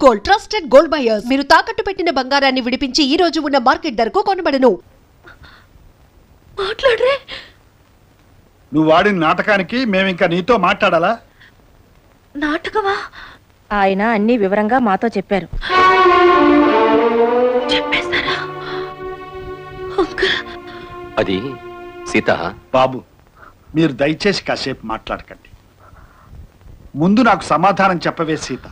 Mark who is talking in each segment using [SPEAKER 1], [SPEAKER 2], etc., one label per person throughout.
[SPEAKER 1] Gold trusted gold buyers మీరు తాకట్టు పెట్టిన బంగారాన్ని విడిపించి ఈ రోజు ఉన్న మార్కెట్ ధరకు కొనబడను.
[SPEAKER 2] మాట్లాడరే.
[SPEAKER 3] నువ్వు వాడిన నాటకానికి మేమింకా నీతో మాట్లాడాలా?
[SPEAKER 2] నాటకమా?
[SPEAKER 4] ఆయన అన్ని వివరంగా మాతో చెప్పారు.
[SPEAKER 2] చెప్పేస్తారా?
[SPEAKER 5] అది సీత.
[SPEAKER 3] బాబు, మీరు దయచేసి కాసేపు మాట్లాడకండి. ముందు నాకు సమాధానం చెప్పవే సీత.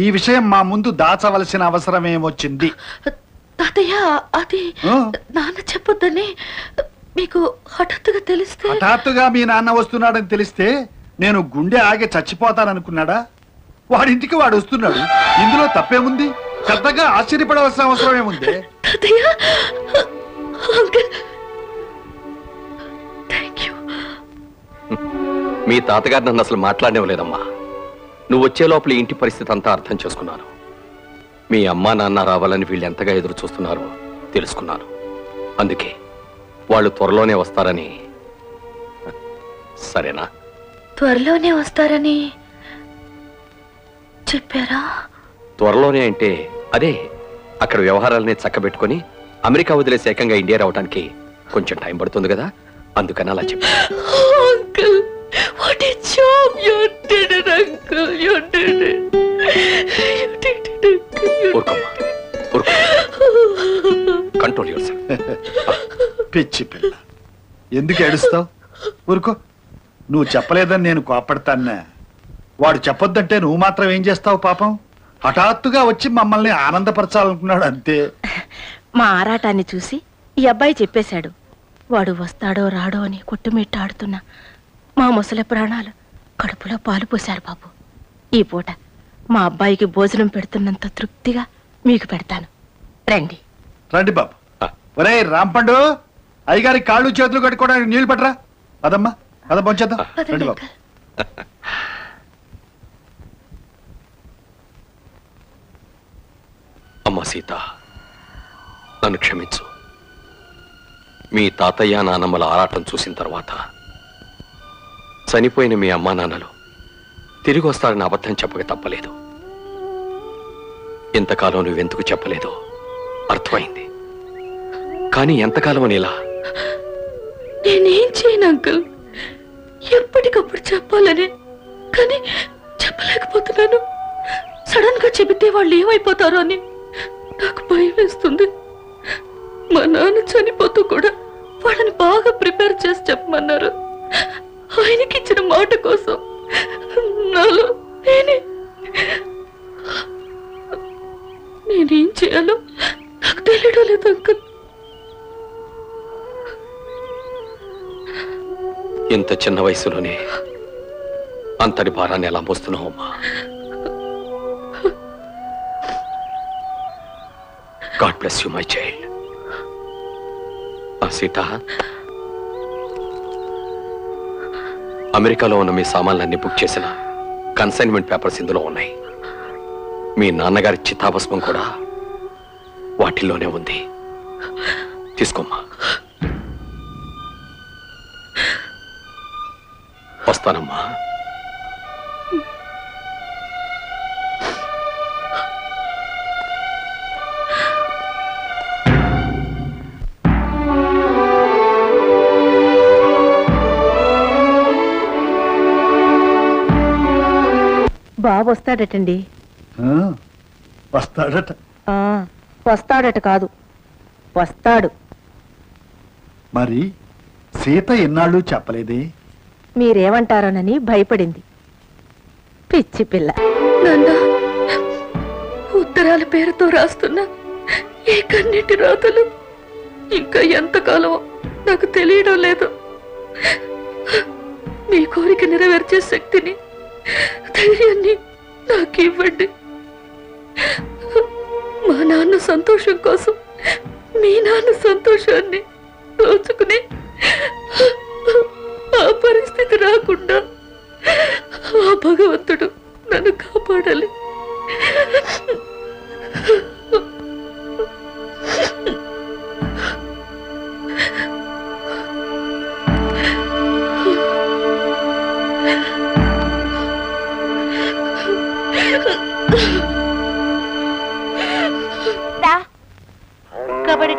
[SPEAKER 3] ఈ విషయం మా ముందు దాచవలసిన అవసరం ఏమొచ్చింది?
[SPEAKER 2] తాతయ్య, అది నాన్న చెప్పొద్దని మీకు హఠాత్తుగా తెలిస్తే.
[SPEAKER 3] హఠాత్తుగా మీ నాన్న వస్తున్నాడని తెలిస్తే నేను గుండె ఆగి చచ్చిపోతాననుకున్నాడా? వాడింటికి వాడు వస్తున్నాడు, ఇందులో తప్పేముంది? పెద్దగా ఆశ్చర్యపడవలసిన అవసరం ఏముంది?
[SPEAKER 2] తాతయ్య, థాంక్యూ.
[SPEAKER 5] మీ తాతగారు నన్ను అసలు మాట్లాడనివ్వలేదమ్మా. నువ్వు వచ్చే లోపల ఇంటి పరిస్థితి అంతా అర్థం చేసుకున్నాను. మీ అమ్మా నాన్న రావాలని వీళ్ళు ఎంతగా ఎదురు చూస్తున్నారో తెలుసుకున్నాను. అందుకే వాళ్ళు త్వరలోనే వస్తారని. సరేనా?
[SPEAKER 2] త్వరలోనే వస్తారని చెప్పారా?
[SPEAKER 5] త్వరలోనే అంటే అదే, అక్కడ వ్యవహారాలని చక్కబెట్టుకుని అమెరికా వదిలేసి ఏకంగా ఇండియా రావడానికి కొంచెం టైం పడుతుంది కదా, అందుకని అలా చెప్పాను.
[SPEAKER 2] What a job you did it, uncle. You did it. You did it, uncle.
[SPEAKER 5] ఊరుకోమ్మా, ఊరుకో. Control yourself.
[SPEAKER 3] పిచ్చి పిల్ల, ఎందుకు ఏడుస్తావు? ఊరుకో. నువ్వు చెప్పలేదని నేను కోపడతానే. వాడు చెప్పొద్దంటే నువ్వు మాత్రం ఏం చేస్తావు? పాపం హఠాత్తుగా వచ్చి మమ్మల్ని ఆనందపరచాలనుకున్నాడు, అంతే.
[SPEAKER 4] మా ఆరాటాన్ని చూసి ఈ అబ్బాయి చెప్పేశాడు. వాడు వస్తాడో రాడో అని కొట్టుమిట్టాడుతున్నా మా ముసలి ప్రాణాలు కడుపులో పాలు పోశారు బాబు. ఈ పూట మా అబ్బాయికి భోజనం పెడుతున్నంత తృప్తిగా మీకు పెడతాను. రండి.
[SPEAKER 3] రండి బాబు. ఒరే రాంపండు, అయ్యగారి కాళ్ళు చేతులు కట్టుకోవడానికి నీళ్లు పట్టరా. అదమ్మా, అద పంచేద్దాం. రండి బాబు.
[SPEAKER 5] అమ్మా సీత, నన్ను క్షమించు. మీ తాతయ్య నానమ్మల ఆరాటం చూసిన తర్వాత చనిపోయిన మీ అమ్మా నాన్నలు తిరిగి వస్తారని అబద్ధం చెప్పక తప్పలేదు. ఇంతకాలం నువ్వెందుకు చెప్పలేదో అర్థమైంది. కానీ ఎంతకాలం అని ఇలా?
[SPEAKER 2] నేనేం చేయను అంకుల్, ఎప్పటికప్పుడు చెప్పాలని, కానీ చెప్పలేకపోతున్నాను. సడన్ గా చెబితే వాళ్ళు ఏమైపోతారో అని నాకు భయం వేస్తుంది. మా నాన్న చనిపోతూ కూడా వాళ్ళని బాగా ప్రిపేర్ చేసి చెప్పమన్నారు. ఆయనకి ఇచ్చిన మాట కోసం నాలో నేనేం చేయాలో నాకు తెలియడం లేదు అంకుల్.
[SPEAKER 5] ఇంత చిన్న వయసులోనే అంతటి భారాన్ని ఎలా మోస్తున్నావు అమ్మా? God bless you my child. Sita, అమెరికాలో ఉన్న మీ సామాన్లన్నీ బుక్ చేసిన కన్సైన్మెంట్ పేపర్స్ ఇందులో ఉన్నాయి. మీ నాన్నగారి చితాభస్మం కూడా వాటిల్లోనే ఉంది. తీసుకోమ్మా. వస్తానమ్మా.
[SPEAKER 4] బాబు వస్తాడటండి.
[SPEAKER 3] వస్తాడట?
[SPEAKER 4] వస్తాడట కాదు, వస్తాడు.
[SPEAKER 3] మరి సీత ఎన్నాళ్ళు చెప్పలేదే?
[SPEAKER 4] మీరేమంటారోనని భయపడింది. పిచ్చి పిల్ల.
[SPEAKER 2] నాన్న, ఉత్తరాల పేరుతో రాస్తున్న ఈ కన్నిటి రాతలు ఇంకా ఎంతకాలమో నాకు తెలియడం లేదు. మీ కోరిక నెరవేర్చే శక్తిని, ధైర్యాన్ని నాకు ఇవ్వండి. మా నాన్న సంతోషం కోసం మీ నాన్న సంతోషాన్ని దోచుకుని ఆ పరిస్థితి రాకుండా ఆ భగవంతుడు నన్ను కాపాడాలి.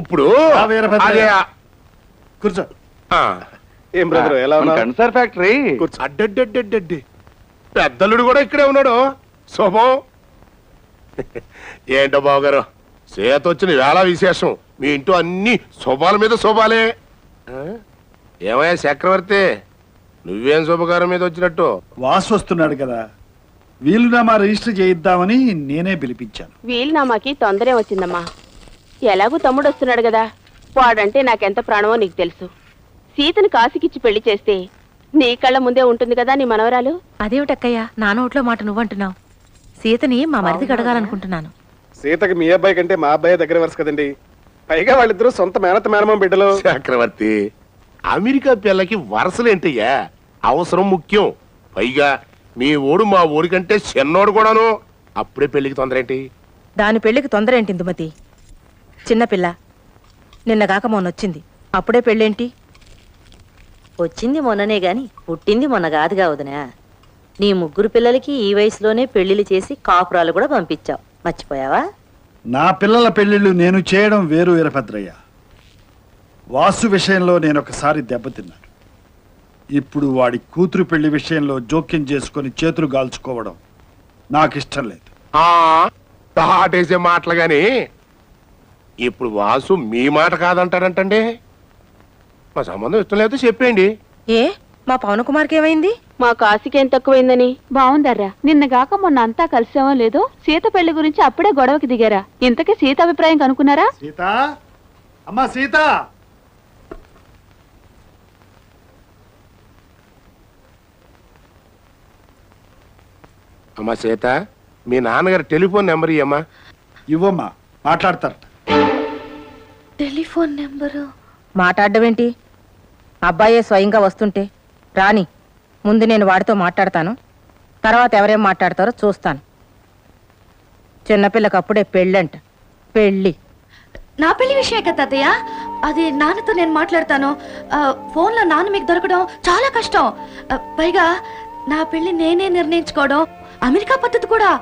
[SPEAKER 6] ఇప్పుడు
[SPEAKER 3] ఆ వీరభద్రయ్య. కూర్చో.
[SPEAKER 6] ఏం బ్రదర్ ఎలా ఉన్నావు?
[SPEAKER 7] కన్సర్ ఫ్యాక్టరీ
[SPEAKER 6] అడ్డడ్డడ్డడ్డి పెద్దలుడు కూడా ఇక్కడే ఉన్నాడు. శుభం. ఏంటో బావగారు చేత వచ్చిన వేళ విశేషం. మీ ఇంట్లో అన్ని శుభాల మీద శుభాలే. ఏమయ్యా చక్రవర్తి, నువ్వేం శుభకారం మీద వచ్చినట్టు?
[SPEAKER 3] వాసు వస్తున్నాడు కదా, వీలునామా రిజిస్టర్ చేయిద్దామని నేనే పిలిపించాను.
[SPEAKER 8] వీలునామాకి తొందరే వచ్చిందమ్మా. ఎలాగూ తమ్ముడు వస్తున్నాడు కదా, వాడంటే నాకెంత ప్రాణమో నీకు తెలుసు. సీతను కాశీకిచ్చి పెళ్లి చేస్తే నీ కళ్ళ ముందే ఉంటుంది కదా నీ మనవరాలు.
[SPEAKER 4] అదేమిటక్కయ్యా నా నోట్లో మాట నువ్వంటున్నావు? సీతని మా మరిదికి అడగాలనుకుంటున్నాను.
[SPEAKER 7] సీతకి మీ అబ్బాయి కంటే మా అబ్బాయి దగ్గర వరుస కదండి. పైగా వాళ్ళిద్దరూ సొంత మేనత మేనమామ బిడ్డలు.
[SPEAKER 6] చక్రవర్తి, అమెరికా పిల్లకి వరసలేంటయ్యా, అవసరం ముఖ్యం. పైగా మీ ఓడు మా ఊరికంటే చిన్నోడు కూడాను. అప్పుడే పెళ్లికి తొందర ఏంటి?
[SPEAKER 4] దాని పెళ్లికి తొందర ఏంటి ఇందుమతి? చిన్నపిల్ల నిన్నగాక మొన్నొచ్చింది, అప్పుడే పెళ్ళేంటి?
[SPEAKER 9] వచ్చింది మొన్ననే గాని పుట్టింది మొన్న కాదుగా వదినా. నీ ముగ్గురు పిల్లలకి ఈ వయసులోనే పెళ్లిళ్ళు చేసి కాపురాలు కూడా పంపించావు, మర్చిపోయావా?
[SPEAKER 3] నా పిల్లల పెళ్లిళ్ళు నేను చేయడం వేరు వీరభద్రయ్య. వాసు విషయంలో నేను ఒకసారి దెబ్బతిన్నాను. ఇప్పుడు వాడి కూతురు పెళ్లి విషయంలో జోక్యం చేసుకొని చేతులు గాల్చుకోవడం నాకు ఇష్టం లేదు.
[SPEAKER 6] తాటేసే మాటలు గాని ఇప్పుడు వాసు మీ మాట కాదంటారంటండి. మా సంబంధం ఇష్టం లేదో చెప్పేయండి.
[SPEAKER 4] ఏ మా పవన్ కుమార్కి ఏమైంది?
[SPEAKER 8] మా కాశీకి ఏం తక్కువైందని. బాగుందర్రా, నిన్నగాక మొన్న అంతా కలిసామో లేదో సీత పెళ్లి గురించి అప్పుడే గొడవకి దిగారా. ఇంతకీ సీత అభిప్రాయం కనుక్కున్నారా?
[SPEAKER 3] సీత, అమ్మా సీత.
[SPEAKER 6] అమ్మా సీత, మీ నాన్నగారు టెలిఫోన్ నెంబర్ ఇయ్యమ్మా.
[SPEAKER 3] ఇవ్వమ్మా, మాట్లాడతారట.
[SPEAKER 4] టెలిఫోన్ నెంబరు మాట్లాడడం ఏంటి? అబ్బాయే స్వయంగా వస్తుంటే రాని, ముందు నేను వాడితో మాట్లాడతాను, తర్వాత ఎవరేం మాట్లాడతారో చూస్తాను. చిన్నపిల్లకి అప్పుడే పెళ్ళంట. పెళ్ళి
[SPEAKER 10] నా పెళ్లి విషయమే కదా తాతయ్య. అది నాన్నతో నేను మాట్లాడతాను. ఫోన్లో నాన్న మీకు దొరకడం చాలా కష్టం. పైగా నా పెళ్లి నేనే నిర్ణయించుకోవడం అమెరికా పద్ధతి కూడా.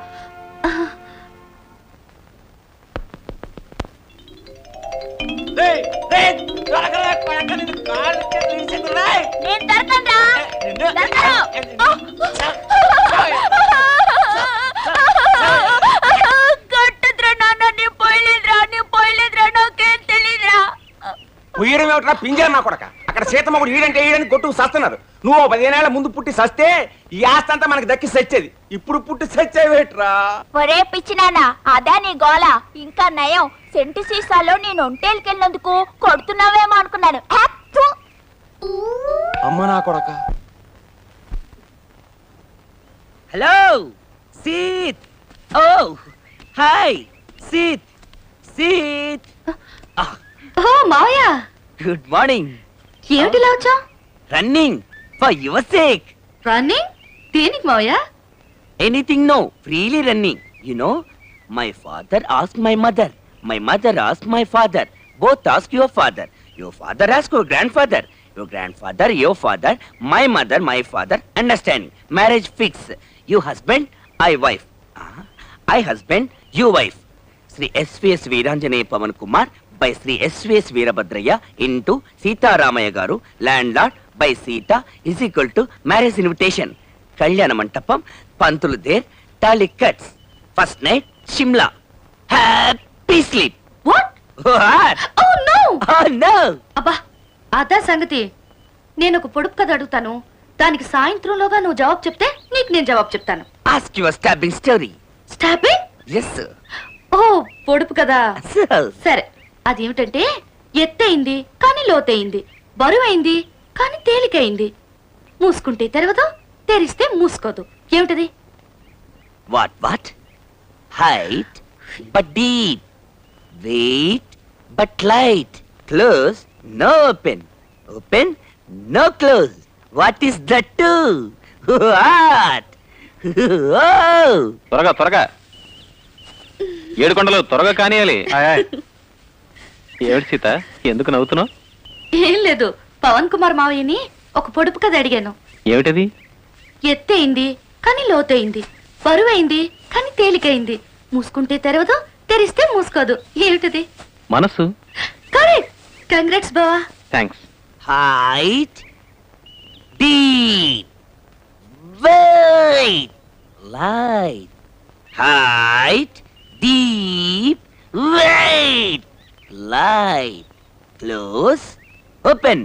[SPEAKER 11] ఉయ్యడం ఏమిట్రా పింజారు నా కొడక. అక్కడ సీతమ్మగుడు ఈడంటే ఈడని కొట్టుకు సస్తున్నారు. నువ్వు 15 ఏళ్ల ముందు పుట్టి సస్తే ఈ ఆస్తి అంతా మనకి దక్కి సచ్చేది. ఇప్పుడు పుట్టి సచ్చేవేట్రా?
[SPEAKER 12] ఒరే పిచ్చినానా, అదా నీ గోల? ఇంకా నయం, సెంటు సీసాలో నేను ఒంటేళ్ళకెళ్ళినందుకు కొడుతున్నావేమో అనుకున్నాను.
[SPEAKER 11] అమ్మ నా కొడక.
[SPEAKER 13] హలో సీత్. ఓ హాయ్ సీత్. సీత్.
[SPEAKER 10] ఓ మావయ్య,
[SPEAKER 13] గుడ్ మార్నింగ్.
[SPEAKER 10] ఏమిటిలా వచ్చా?
[SPEAKER 13] Running for your sake.
[SPEAKER 10] Running దేనికి మావయ్య?
[SPEAKER 13] Anything no, freely running. You know, my father ask my mother, my mother ask my father, both ask your father, your father ask your grandfather, your grandfather your father, my mother my father. Understanding? Marriage fix. You husband, I wife. I husband, you wife. Sri SVS Veeranjaneya Pawan Kumar by Sri S.V.S. Veerabhadraya into Sita Ramaya Garu, landlord by Sita is equal to marriage invitation. Kalyana Mandapam, Pantulu there, Tali cuts. First night, Shimla. Happy sleep.
[SPEAKER 10] What?
[SPEAKER 13] What?
[SPEAKER 10] Oh no!
[SPEAKER 13] Oh no!
[SPEAKER 10] అబ్బా, అదా సంగతి. నేను ఒక పొడుపు కథ అడుగుతాను, దానికి సాయంత్రంలోగా నువ్వు జవాబు చెప్తే నీకు నేను జవాబు చెప్తాను.
[SPEAKER 13] Ask your stabbing story.
[SPEAKER 10] Stopping?
[SPEAKER 13] Yes sir.
[SPEAKER 10] ఓ పొడుపు కదా. సరే, అదేమిటంటే ఎత్తయింది కానీ లోతయింది, బరువైంది కానీ తేలికైంది, మూసుకుంటే తెరవదు, తెరిస్తే మూసుకోదు. ఏమిటది?
[SPEAKER 13] What what? Height but deep, weight but light, close no open, open no close. What is that too? What? Oh!
[SPEAKER 5] త్వరగా త్వరగా, 7 కొండలు త్వరగా కానియాలి. ఏమిటి సీత, ఎందుకు నవ్వుతున్నావు?
[SPEAKER 10] ఏం లేదు, పవన్ కుమార్ మావయ్యని ఒక పొడుపు కథ అడిగాను.
[SPEAKER 5] ఏమిటది?
[SPEAKER 10] ఎత్తయింది కానీ లోతయింది, బరువైంది కానీ తేలికైంది, మూసుకుంటే తెరవదు, తెరిస్తే మూసుకోదు. ఏమిటది?
[SPEAKER 5] మనసు.
[SPEAKER 10] కరెక్ట్. కంగ్రాట్స్ బావా.
[SPEAKER 5] Thanks.
[SPEAKER 13] Height, deep, wait, light. Height, deep, wait, light. Close, open,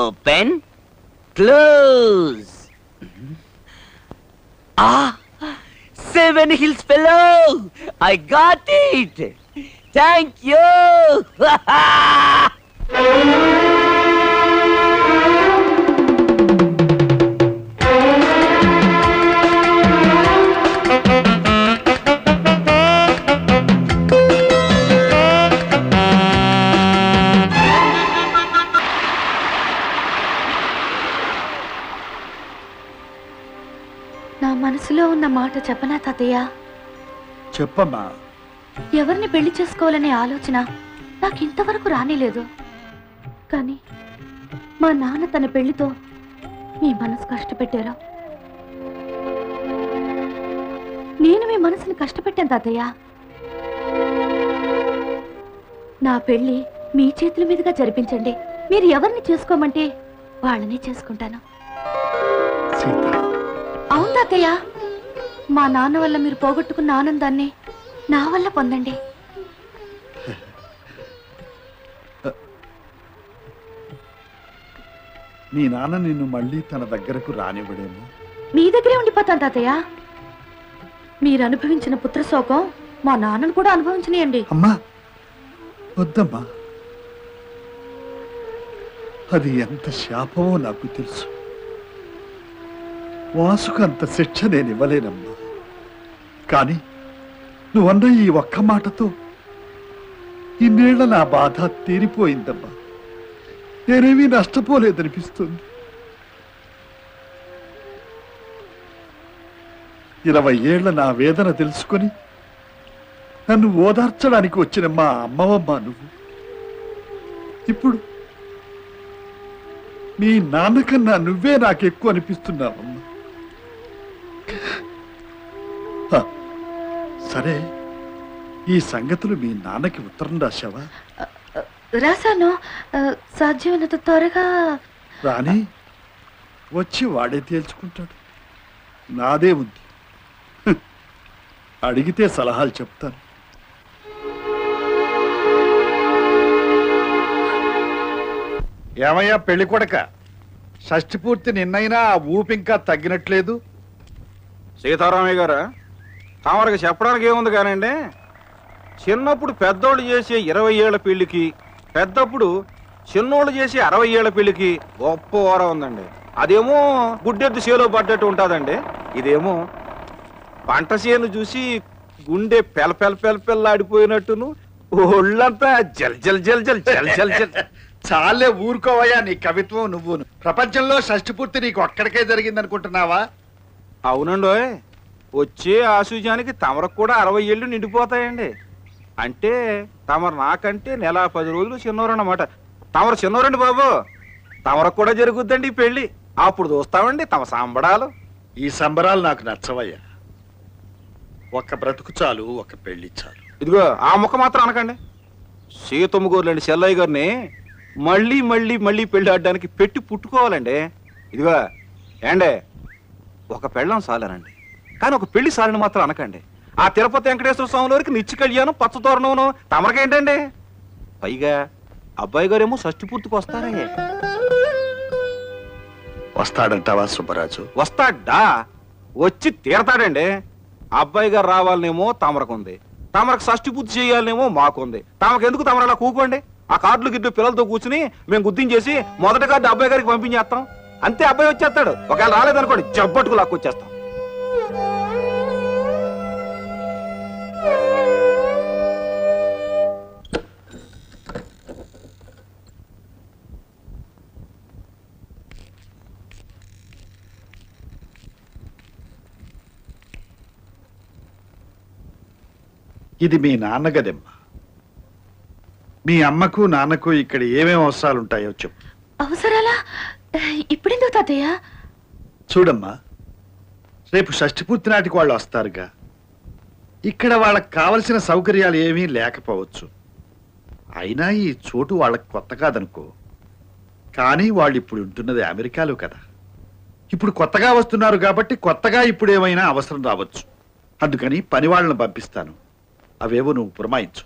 [SPEAKER 13] open, close. Ah, 7 hills fellow. I got it. Thank you.
[SPEAKER 10] నా మనసులో ఉన్న మాట చెప్పనా తాతయ్య?
[SPEAKER 3] చెప్పమ్మా.
[SPEAKER 10] ఎవరిని పెళ్లి చేసుకోవాలనే ఆలోచన నాకు ఇంతవరకు రానేలేదు. కానీ మా నాన్న తన పెళ్లితో మీ మనసు కష్టపెట్టారు. నేను మీ మనసుని కష్టపెట్టాను తాతయ్య. నా పెళ్లి మీ చేతుల మీదుగా జరిపించండి. మీరు ఎవరిని చేసుకోమంటే వాళ్ళని చేసుకుంటాను. అవును తాతయ్య, మా నాన్న వల్ల మీరు పోగొట్టుకున్న ఆనందాన్ని నా వల్ల పొందండి.
[SPEAKER 3] మీ నాన్న నిన్ను మళ్ళీ తన దగ్గరకు రానివ్వడేమో.
[SPEAKER 10] మీ దగ్గరే ఉండిపోతాను తాతయ్య. మీరు అనుభవించిన పుత్రశోకం మా నాన్నను కూడా అనుభవించనియండి.
[SPEAKER 3] అమ్మా వద్దమ్మా, అది ఎంత శాపమో నాకు తెలుసు. వాసుకు అంత శిక్ష నేను ఇవ్వలేనమ్మా. కానీ నువ్వన్న ఈ ఒక్క మాటతో ఇన్నేళ్ల నా బాధ తీరిపోయిందమ్మా. నేనేమీ నష్టపోలేదనిపిస్తుంది. 20 ఏళ్ల నా వేదన తెలుసుకొని నన్ను ఓదార్చడానికి వచ్చిన మా అమ్మవమ్మా నువ్వు. ఇప్పుడు మీ నాన్నకన్నా నువ్వే నాకెక్కువ అనిపిస్తున్నావమ్మా. సరే, ఈ సంగతులు మీ నాన్నకి ఉత్తరం రాశావా?
[SPEAKER 10] రాశాను. సాధ్యమైనంత త్వరగా.
[SPEAKER 3] రాని వచ్చి వాడే తేల్చుకుంటాడు. నాదే ఉంది. అడిగితే సలహాలు చెప్తాను. ఏమయ్యా పెళ్లి కొడక, షష్ఠి పూర్తి నిన్నైనా ఆ ఊపి ఇంకా తగ్గినట్లేదు.
[SPEAKER 11] సీతారామయ్య గారా, తమరికి చెప్పడానికి ఏముంది కానండి, చిన్నప్పుడు పెద్దోళ్ళు చేసే 20 ఏళ్ల పెళ్లికి, పెద్దప్పుడు చిన్నోళ్ళు చేసే 60 ఏళ్ల పెళ్లికి గొప్ప ఓర ఉందండి. అదేమో గుడ్డెద్దు చేలో పడ్డట్టు ఉంటుందండి. ఇదేమో పంట చేను చూసి గుండె పెళ్ళాడిపోయినట్టును ఒళ్ళంతా జల్ జల్ జల్ జల్ జల్ జల్ జల్.
[SPEAKER 3] చాలే ఊరుకోవయ్యా నీ కవిత్వం నువ్వును. ప్రపంచంలో షష్ఠి పూర్తి నీకు ఒక్కడికే జరిగింది అనుకుంటున్నావా?
[SPEAKER 11] అవునండి, వచ్చే ఆశుజానికి తమరకు కూడా 60 ఏళ్ళు నిండిపోతాయండి. అంటే తమరు నాకంటే నెల 10 రోజులు చిన్నోరన్నమాట. తమరు చిన్నోరండి బాబు. తమరకు కూడా జరుగుద్దండి ఈ పెళ్లి. అప్పుడు చూస్తామండి తమ సంబడాలు.
[SPEAKER 3] ఈ సంబరాలు నాకు నచ్చవయ్యా. ఒక బ్రతుకు చాలు, ఒక పెళ్లి చాలు.
[SPEAKER 11] ఇదిగో ఆ ముక్క మాత్రం అనకండి. సీతమ్మ గోర్లండి చెల్లయ్య గారిని మళ్ళీ మళ్ళీ మళ్ళీ పెళ్లి ఆడడానికి పెట్టి పుట్టుకోవాలండి. ఇదిగో ఏండే, ఒక పెళ్ళం సాలనండి, కానీ ఒక పెళ్లి సాలని మాత్రం అనకండి. ఆ తిరుపతి వెంకటేశ్వర స్వామి వారికి నిత్య కళ్యాణం పచ్చతోరణం తమరికేంటండి. పైగా అబ్బాయి గారేమో షష్ఠి పూర్తికి వస్తారే.
[SPEAKER 3] వస్తాడంటావా సుబ్బరాజు?
[SPEAKER 11] వస్తాడా? వచ్చి తీరతాడండి. అబ్బాయి గారు రావాలనేమో తమరకుంది, తమరకు షష్ఠి పూర్తి చేయాలనేమో మాకుంది. తమకెందుకు తమరు అలా కూకోండి. ఆ కార్డులు గిడ్డు పిల్లలతో కూర్చుని మేము గుర్తించేసి మొదటి కార్డు అబ్బాయి గారికి పంపించేస్తాం. అంతే, అబ్బాయి వచ్చేస్తాడు. ఒకవేళ రాలేదనుకోండి జబ్బట్టుకు లాక్కొచ్చేస్తాం.
[SPEAKER 3] ఇది మీ నాన్న గదమ్మా. మీ అమ్మకు నాన్నకు ఇక్కడ ఏమేమి అవసరాలు ఉంటాయో చెప్పు.
[SPEAKER 10] అవసరాలా? ఇప్పుడెందుకు తాతయ్య?
[SPEAKER 3] చూడమ్మా, రేపు షష్ఠి పూర్తి నాటికి వాళ్ళు వస్తారుగా. ఇక్కడ వాళ్ళకి కావలసిన సౌకర్యాలు ఏమీ లేకపోవచ్చు. అయినా ఈ చోటు వాళ్ళకి కొత్త కాదనుకో. కానీ వాళ్ళు ఇప్పుడు ఉంటున్నది అమెరికాలో కదా. ఇప్పుడు కొత్తగా వస్తున్నారు కాబట్టి కొత్తగా ఇప్పుడు ఏమైనా అవసరం రావచ్చు. అందుకని పని వాళ్ళని పంపిస్తాను. అవేవో నువ్వు పురమాయించు.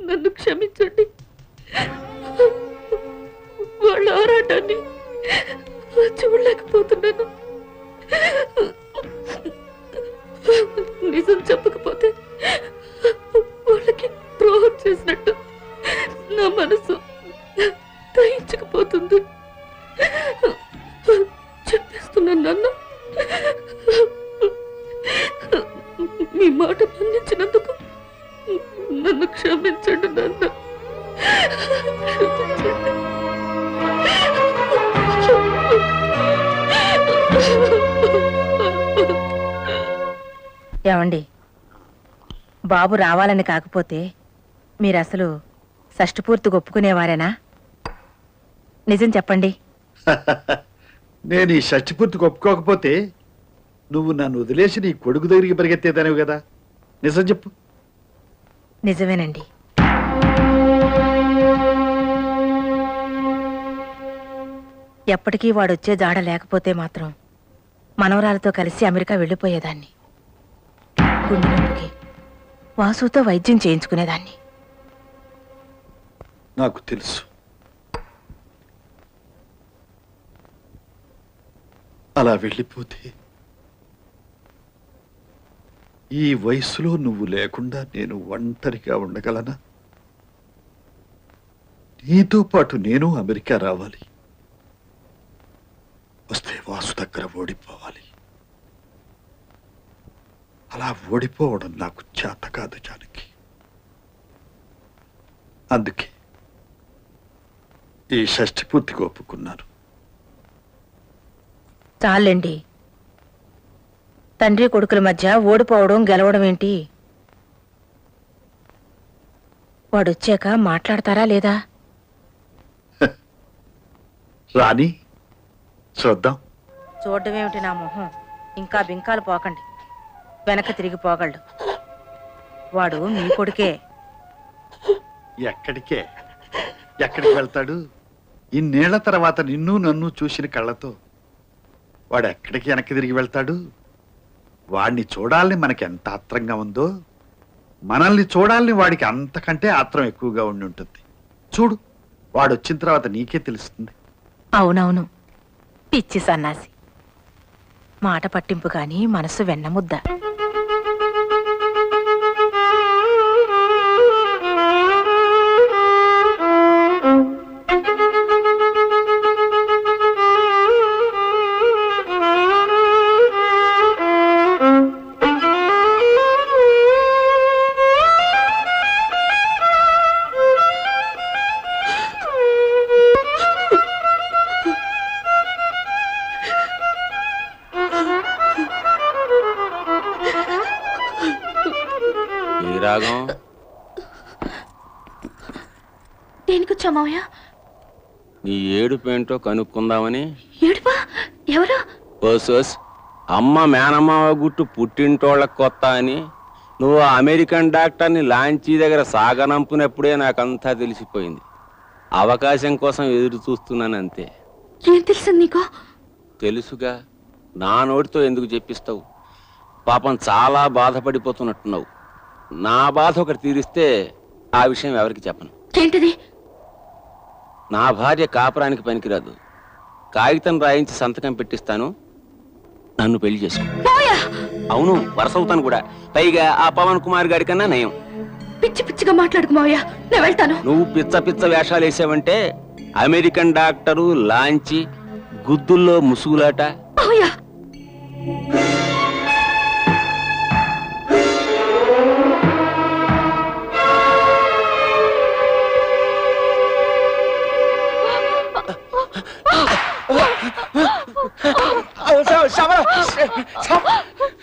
[SPEAKER 10] నన్ను క్షమించండి. వాళ్ళ ఆరాటాన్ని చూడలేకపోతున్నాను. నిజం చెప్పకపోతే వాళ్ళకి ద్రోహం చేసినట్టు నా మనసు దహించకపోతుంది. చెప్పేస్తున్నాను నాన్న. మీ మాట మన్నించినందుకు నన్ను క్షమించండి నాన్న.
[SPEAKER 4] ఏమండి, బాబు రావాలని కాకపోతే మీరు అసలు షష్టి పూర్తిగా ఒప్పుకునేవారేనా? నిజం చెప్పండి.
[SPEAKER 3] నేను ఈ షష్టి పూర్తికి ఒప్పుకోకపోతే నువ్వు నన్ను వదిలేసి నీ కొడుకు దగ్గరికి పరిగెత్తేదానివి కదా. నిజం చెప్పు.
[SPEAKER 4] నిజమేనండి. ఎప్పటికీ వాడొచ్చే జాడ లేకపోతే మాత్రం మనవరాలతో కలిసి అమెరికా వెళ్ళిపోయేదాన్ని. గుండె నొప్పికి వాసుతో వైద్యం చేయించుకునేదాన్ని.
[SPEAKER 3] నాకు తెలుసు. అలా వెళ్ళిపోతే ఈ వయసులో నువ్వు లేకుండా నేను ఒంటరిగా ఉండగలనా? నీతో పాటు నేను అమెరికా రావాలి. వస్తే వాసు దగ్గర ఓడిపోవాలి. అలా ఓడిపోవడం నాకు చేత కాదు జానకి. అందుకే ఈ షష్టి పూర్తిగా ఒప్పుకున్నాను.
[SPEAKER 4] చాలండి. తండ్రి కొడుకుల మధ్య ఓడిపోవడం గెలవడం ఏంటి? వాడొచ్చాక మాట్లాడతారా లేదా?
[SPEAKER 3] రాని చూద్దాం.
[SPEAKER 4] చూడడమేమిటి నా మొహం? ఇంకా బింకాలు పోకండి. వెనక తిరిగి పోగలడు. వాడు మీ కొడుకే.
[SPEAKER 3] ఎక్కడికే? ఎక్కడికి వెళ్తాడు? ఇన్నేళ్ల తర్వాత నిన్ను నన్ను చూసిన కళ్ళతో వాడు ఎక్కడికి వెనక్కి తిరిగి వెళ్తాడు? వాడిని చూడాలని మనకి ఎంత ఆత్రంగా ఉందో మనల్ని చూడాలని వాడికి అంతకంటే ఆత్రం ఎక్కువగా ఉండి ఉంటుంది. చూడు, వాడు వచ్చిన తర్వాత నీకే తెలుస్తుంది.
[SPEAKER 4] అవునవును, పిచ్చి సన్నాసి. మాట పట్టింపు కాని మనసు వెన్నముద్ద.
[SPEAKER 10] దేనికొచ్చా మావయ్య?
[SPEAKER 5] నీ ఏడుపేంటో కనుక్కుందామని.
[SPEAKER 10] ఏడుపా? ఎవరు?
[SPEAKER 5] ఓసోస్, అమ్మ మేనమావ గుట్టు పుట్టింటోళ్ళకి కొత్త అని నువ్వు అమెరికన్ డాక్టర్ని లాంచీ దగ్గర సాగనంపునప్పుడే నాకంతా తెలిసిపోయింది. అవకాశం కోసం ఎదురు చూస్తున్నానంతే.
[SPEAKER 10] ఏం తెలుసు నీకు?
[SPEAKER 5] తెలుసుగా, నా నోటితో ఎందుకు చెప్పిస్తావు? పాపం చాలా బాధపడిపోతున్నట్టున్నావు. నా బాధ ఒకటి తీరిస్తే ఆ విషయం ఎవరికి చెప్పను.
[SPEAKER 10] ఏంటిది?
[SPEAKER 5] నా భార్య కాపురానికి పనికిరాదు. కాగితం రాయించి సంతకం పెట్టిస్తాను, నన్ను పెళ్లి చేసుకో. అవును, వరసవుతాను కూడా. పైగా ఆ పవన్ కుమార్ గారి కన్నా నయం.
[SPEAKER 10] పిచ్చి పిచ్చిగా మాట్లాడుకు మావయ్య, నేను వెళ్తాను.
[SPEAKER 5] నువ్వు పిచ్చ పిచ్చ వేషాలు వేసావంటే అమెరికన్ డాక్టరు, లాంచి, గుద్దుల్లో ముసుగులాట.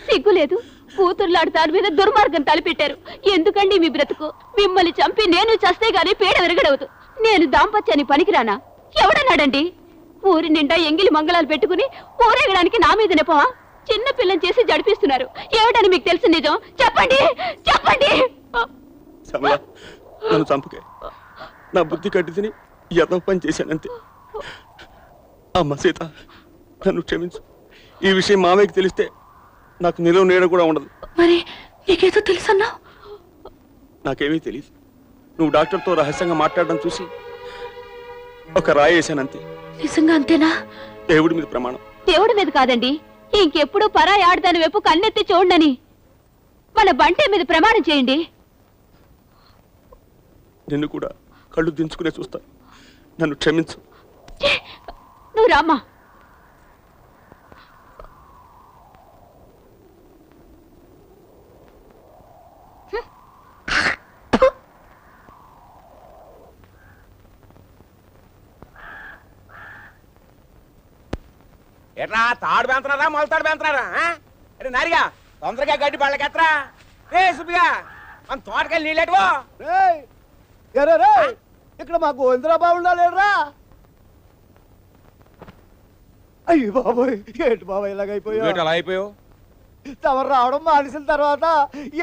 [SPEAKER 8] సిగ్గులేదు. కూతుర్లాడు దాని మీద దుర్మార్గం తలపెట్టారు. ఎందుకండి మీ బ్రతుకు? మిమ్మల్ని చంపి నేను చస్తే గాని పేడ విరగడవదు. నేను దాంపత్యాన్ని పనికిరానా? ఎవడన్నాడండి? ఊరి నిండా ఎంగిలి మంగళాలు పెట్టుకుని ఊరేగడానికి నా మీద నెపమా? చిన్న పిల్లని చేసి జడిపిస్తున్నారు. ఏమిటని మీకు తెలుసు నిజం? చెప్పండి, చెప్పండి.
[SPEAKER 14] నన్ను చంపకే. నా బుద్ధి కట్టి తిని యథం పని చేశానంతే. అమ్మ సీత, నన్ను క్షమించు. ఈ విషయం మామయ్యకి తెలిస్తే నాకు నిలువ నీడ కూడా ఉండదు.
[SPEAKER 10] మరి నీకేదో తెలుసన్నా?
[SPEAKER 14] నాకేమీ తెలియదు. నువ్వు డాక్టర్తో రహస్యంగా మాట్లాడడం చూసి ఒక రాయి వేశానంతే.
[SPEAKER 10] నిజంగా అంతేనా?
[SPEAKER 14] దేవుడి మీద ప్రమాణం.
[SPEAKER 8] దేవుడి మీద కాదండి, ఇంకెప్పుడు పరాయి ఆడదాని వైపు కన్నెత్తి చూడని మన బంటే మీద ప్రమాణం చేయండి.
[SPEAKER 14] నిన్ను కూడా కళ్ళు దించుకునే చూస్తా. నన్ను క్షమించు.
[SPEAKER 8] నువ్వు రామ్మా.
[SPEAKER 13] ఎట్లా తాడు బెంతున్నారా మొలతాడు బెంతున్నారా? అరే నారిగా తొందరగా గడ్డి పళ్ళకెత్తరా. రే సుబ్బిగా మన తోటకెళ్ళి నీళ్ళెట్టువో.
[SPEAKER 7] ఇక్కడ మా గోవిందరాబాబు ఉన్నాలేరా? అయ్యి బాబోయ్, ఏంటి బాబాయ్ ఇలాగైపోయావు?
[SPEAKER 13] అలా అయిపోయావు?
[SPEAKER 7] తమరు రావడం మానేసిన తర్వాత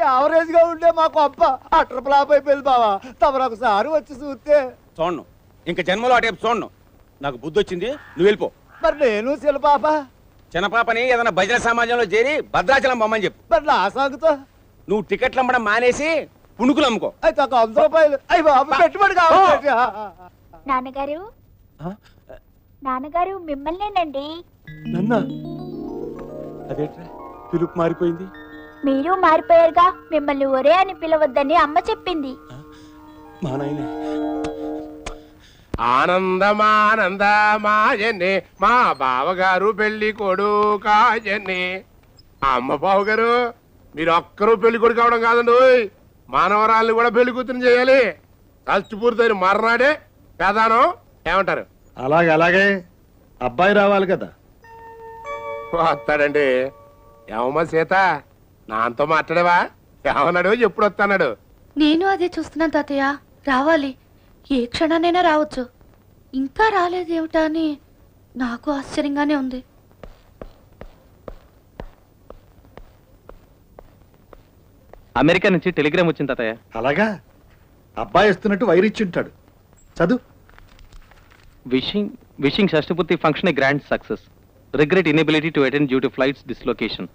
[SPEAKER 7] యావరేజ్ గా ఉండే మా కొంప అట్ర ఫ్లాప్ అయిపోయింది బావా. తమరు ఒకసారి వచ్చి చూస్తే.
[SPEAKER 13] చూడను, ఇంక జన్మలో అటేపు చూడను. నాకు బుద్ధి వచ్చింది, నువ్వు వెళ్ళిపో.
[SPEAKER 7] మరి నేను చిన్నపాప
[SPEAKER 13] చిన్నపాపని ఏదైనా భజన సమాజంలో చేరి భద్రాచలం బొమ్మని చెప్పు.
[SPEAKER 7] మరి నా సాగుతో
[SPEAKER 13] నువ్వు టికెట్లు అమ్మడం మానేసి పుణుకులు అమ్ముకో.
[SPEAKER 7] అయితే ఒక 100 రూపాయలు అయ్యి బాబు పెట్టుబడి కావాలి.
[SPEAKER 12] నాన్నగారు, నాన్నగారు మిమ్మల్నేనండి.
[SPEAKER 14] నన్నా? అదేట్రా పిలుపు మారిపోయింది?
[SPEAKER 12] మీరు మారిపోయారుగా. మిమ్మల్ని ఒరే అని పిలవద్దని అమ్మ చెప్పింది.
[SPEAKER 14] మా నాయనే.
[SPEAKER 6] ఆనందమానందమాయనే మా బావగారు పెళ్లి కొడుకాయనే. అమ్మ బావగారు, మీరు ఒక్కరూ పెళ్లి కొడుకు కావడం కాదండి, మానవరాల్ని కూడా పెళ్లి కూతురు చేయాలి. కష్ట పూర్తయిన మర్నాడే ప్రధానం. ఏమంటారు?
[SPEAKER 3] అలాగే అబ్బాయి రావాలి కదా.
[SPEAKER 6] వస్తాడండి. ఏమమ్మా సీత, నాతో మాట్లాడేవా? ఏమన్నాడు? ఎప్పుడు వస్తాడు?
[SPEAKER 10] నేను అదే చూస్తున్నాను తాతయ్య. రావాలి, ఏ క్షణానైనా రావచ్చు. ఇంకా రాలేదేమిటా అని నాకు ఆశ్చర్యంగానే ఉంది.
[SPEAKER 15] అమెరికా నుంచి టెలిగ్రామ్ వచ్చింది తాతయ్య.
[SPEAKER 3] అలాగా? అబ్బాయి ఇస్తున్నట్టు వైరిచ్చుంటాడు. చదువు.
[SPEAKER 15] Wishing Shashtipurti function a grand success. Regret inability to attend due to flight's dislocation.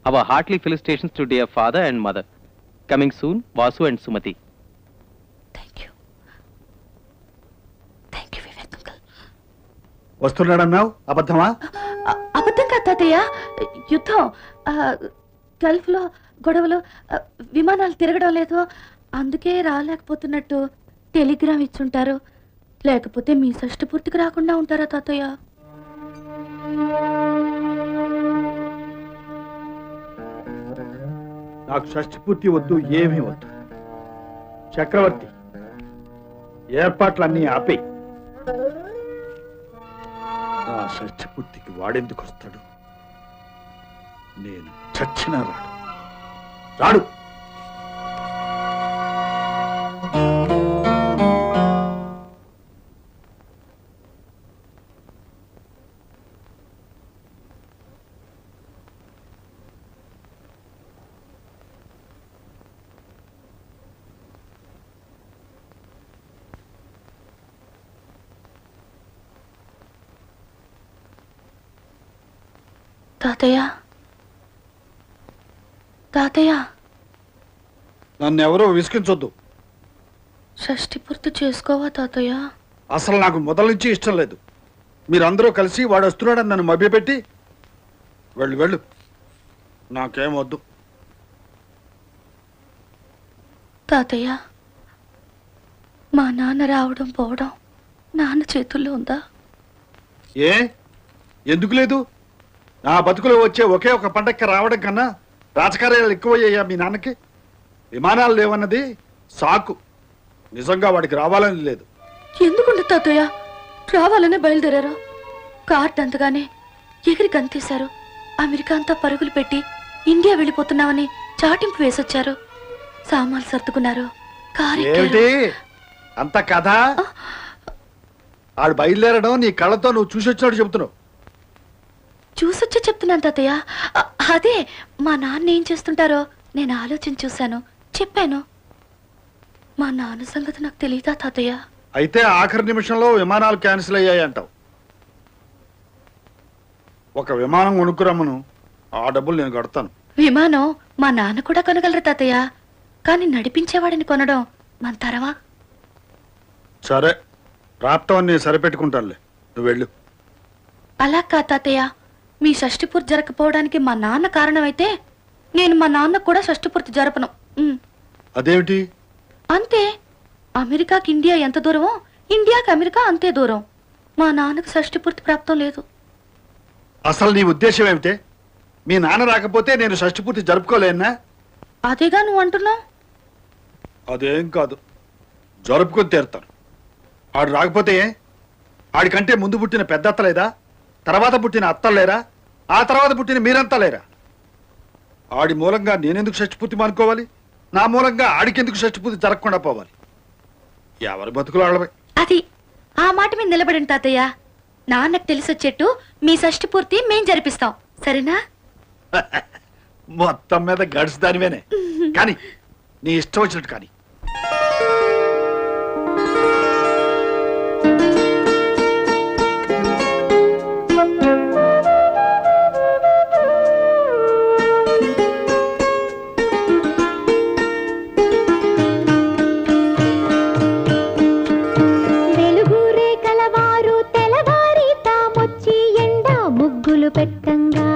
[SPEAKER 15] Our heartily felicitations to dear father and mother. Coming soon, Vasu and Sumati.
[SPEAKER 10] Thank you, Vivek uncle.
[SPEAKER 3] వస్తున్నాడన్నావు, అబద్ధమా?
[SPEAKER 10] అబద్ధం కాదు తాతయ్య, యుద్ధం. గల్ఫ్ లో గొడవలు, విమానాలు తిరగడం లేదు, అందుకే రాలేకపోతున్నట్టు టెలిగ్రామ్ ఇచ్చుంటారు. లేకపోతే మీ షష్ఠ పూర్తికి రాకుండా ఉంటారా తాతయ్య?
[SPEAKER 3] నాకు షష్ఠి పూర్తి వద్దు, ఏమీ వద్దు. చక్రవర్తి, ఏర్పాట్లన్నీ ఆపే. నా షష్ఠి పూర్తికి వాడెందుకు వస్తాడు? నేను చచ్చినా రాడు.
[SPEAKER 10] తాతయ్య, తాతయ్య,
[SPEAKER 3] నన్ను ఎవరో విసిగించొద్దు.
[SPEAKER 10] షష్ఠి పూర్తి చేసుకోవా తాతయ్య?
[SPEAKER 3] అసలు నాకు మొదల నుంచి ఇష్టం లేదు. మీరందరూ కలిసి వాడు వస్తున్నాడని నన్ను మభ్యపెట్టి వెళ్ళు. నాకేం వద్దు.
[SPEAKER 10] తాతయ్య, మా నాన్న రావడం పోవడం నాన్న చేతుల్లో ఉందా?
[SPEAKER 3] ఎందుకు లేదు? నా బతుకులో వచ్చే ఒకే ఒక పండక్కి రావడం కన్నా రాజకార్యాలు ఎక్కువయ్యా మీ నాన్నకి. విమానాలు లేవన్నది సాకు. నిజంగా వాడికి రావాలని లేదు.
[SPEAKER 10] ఎందుకుండదు తాతయ్య, రావాలనే బయలుదేరారు. కార్డ్ అంతగానే ఎగిరి గంతేశారు. అమెరికా అంతా పరుగులు పెట్టి ఇండియా వెళ్ళిపోతున్నామని చాటింపు వేసొచ్చారు. సామాన్లు సర్దుకున్నారు.
[SPEAKER 3] ఏమిటి అంత కథ? ఆడు బయలుదేరడం నీ కళ్ళతో నువ్వు చూసొచ్చినట్టు చెబుతున్నావు.
[SPEAKER 10] చూసొచ్చే చెప్తున్నాను తాతయ్య. అదే మా నాన్న ఏం చేస్తుంటారో నేను ఆలోచన చూశాను, చెప్పాను. మా నాన్న సంగతి నాకు తెలియదా తాతయ్య?
[SPEAKER 3] అయితే ఆఖరి నిమిషంలో విమానాలు క్యాన్సిల్ అయ్యాయి అంటావు. ఒక విమానం కొనుక్కురమ్మను, ఆ డబ్బులు నేను కడతాను.
[SPEAKER 10] విమానం మా నాన్న కూడా కొనగలరు తాతయ్య, కానీ నడిపించేవాడిని కొనడం మన తరవా.
[SPEAKER 3] సరే, ప్రాప్తం నేను సరిపెట్టుకుంటానులే, నువ్వు వెళ్ళు.
[SPEAKER 10] అలా కా తాతయ్య, మీ షష్టిపూర్తి జరగకపోవడానికి మా నాన్న కారణమైతే నేను మా నాన్న కూడా షష్టిపూర్తి జరపను.
[SPEAKER 3] అదేమిటి?
[SPEAKER 10] అంతే. అమెరికాకి ఇండియా ఎంత దూరమో ఇండియాకి అమెరికా అంతే దూరం. మా నాన్నకు షష్టిపూర్తి ప్రాప్తం లేదు.
[SPEAKER 3] అసలు నీ ఉద్దేశం ఏమిటే? మీ నాన్న రాకపోతే నేను షష్టిపూర్తి జరుపుకోలేనా?
[SPEAKER 10] అదేగా నువ్వు అంటున్నావు.
[SPEAKER 3] అదేం కాదు, జరుపుకొని తీరుతాను. ఆడు రాకపోతే ఆడికంటే ముందు పుట్టిన పెద్ద అత్త లేదా? తర్వాత పుట్టిన అత్తలు లేరా? ఆ తర్వాత పుట్టిన మీరంతా లేరా? ఆడి మూలంగా నేనెందుకు షష్టిపూర్తి మానుకోవాలి? నా మూలంగా ఆడికెందుకు షష్టిపూర్తి జరగకుండా పోవాలి? ఎవరి బతుకులు వాళ్ళవే.
[SPEAKER 10] అది ఆ మాట మీద నిలబడిన తాతయ్య. నాన్నకు తెలిసొచ్చేట్టు మీ షష్టిపూర్తి మేం జరిపిస్తాం, సరేనా?
[SPEAKER 3] మొత్తం మీద గడిచి దానివేనే. కానీ నీ ఇష్టం వచ్చినట్టు కానీ.
[SPEAKER 16] పెట్టంగా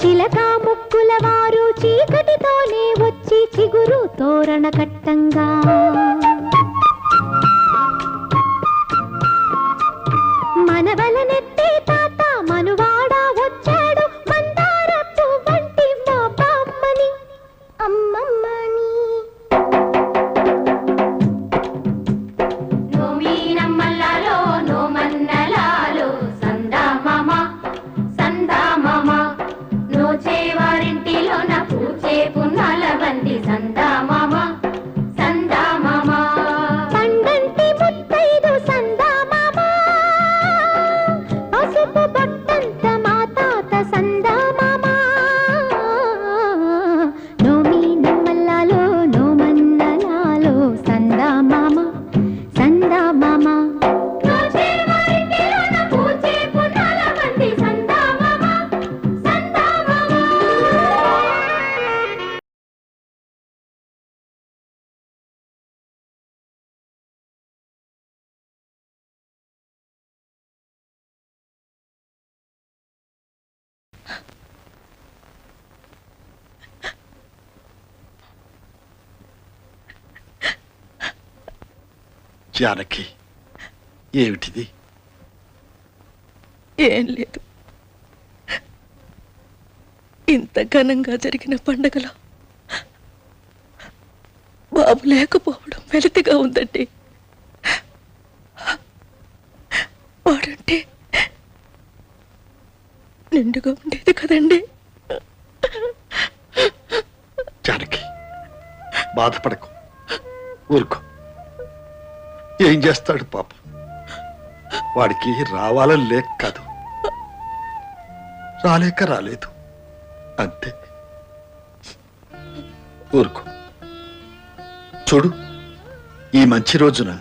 [SPEAKER 16] చిలక ముక్కుల వారు చీకటితోనే వచ్చి చిగురు తోరణ కట్టంగా మనవలనెత్తే తాత మనువాడ వచ్చాడు మందారపు వంటి మా బామ్మని అమ్మమ్మని
[SPEAKER 3] జానకి, ఏమిటిది?
[SPEAKER 4] ఏం లేదు. ఇంత ఘనంగా జరిగిన పండగలో బాబు లేకపోవడం వెలితిగా ఉందండి. వాడంటే నిండుగా ఉండేది కదండి.
[SPEAKER 3] జానకి, బాధపడకు, ఊరుకో. ఏం చేస్తాడు పాప? వాడికి రావాలని లేక కాదు, రాలేక రాలేదు అంతే. ఊరుకో. చూడు, ఈ మంచి రోజున